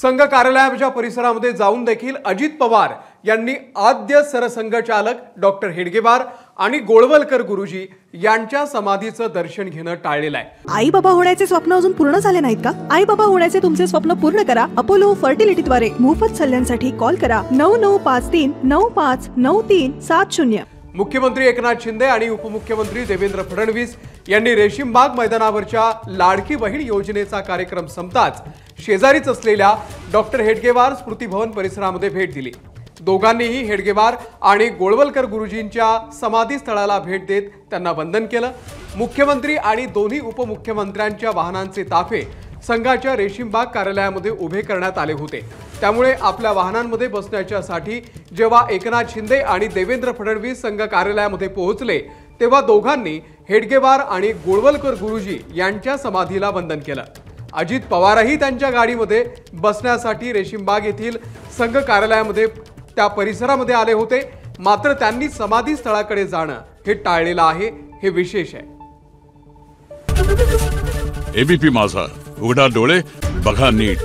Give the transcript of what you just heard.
संघ कार्यालयाच्या परिसरामध्ये जाऊन देखील अजित पवार यांनी आद्य सरसंघचालक डॉक्टर हेडगेवार आणि गोळवलकर गुरुजी यांच्या समाधीचं दर्शन घेणं टाळलेलं आहे। आई बाबा होण्याचे स्वप्न अजून पूर्ण झाले नाहीत का? आई बाबा होण्याचे तुमचे स्वप्न पूर्ण करा अपोलो फर्टिलिटीद्वारे। मोफत सल्ल्यांसाठी कॉल करा 9953 959370। मुख्यमंत्री एकनाथ शिंदे आणि उपमुख्यमंत्री देवेंद्र फडणवीस यांनी रेशीमबाग मैदानावरच्या लाडकी बहीण योजनेचा कार्यक्रम संपताच शेजारीच असलेल्या डॉक्टर हेडगेवार स्मृती भवन परिसरामध्ये भेट दिली। दोघांनीही हेडगेवार आणि गोळवलकर गुरुजींच्या समाधी स्थळाला भेट देत त्यांना वंदन केलं। मुख्यमंत्री आणि दोन्ही उपमुख्यमंत्र्यांच्या वाहनांचे ताफे संघाच्या रेशीमबाग कार्यालयामध्ये उभे करण्यात आले होते। त्यामुळे आपल्या वाहनांमध्ये बसण्यासाठी जेव्हा एकनाथ शिंदे आणि देवेंद्र फडणवीस संघ कार्यालयामध्ये पोहोचले तेव्हा दोघांनी हेडगेवार आणि गोळवलकर गुरुजी यांच्या समाधीला वंदन केलं। अजित पवारही त्यांच्या गाडीमध्ये बसण्यासाठी रेशीमबाग येथील संघ कार्यालयामध्ये त्या परिसरामध्ये आले होते, मात्र त्यांनी समाधी स्थळाकडे जाणं हे टाळलेलं आहे। हे विशेष आहे। एबीपी माझा, उघडा डोळे बघा नीट।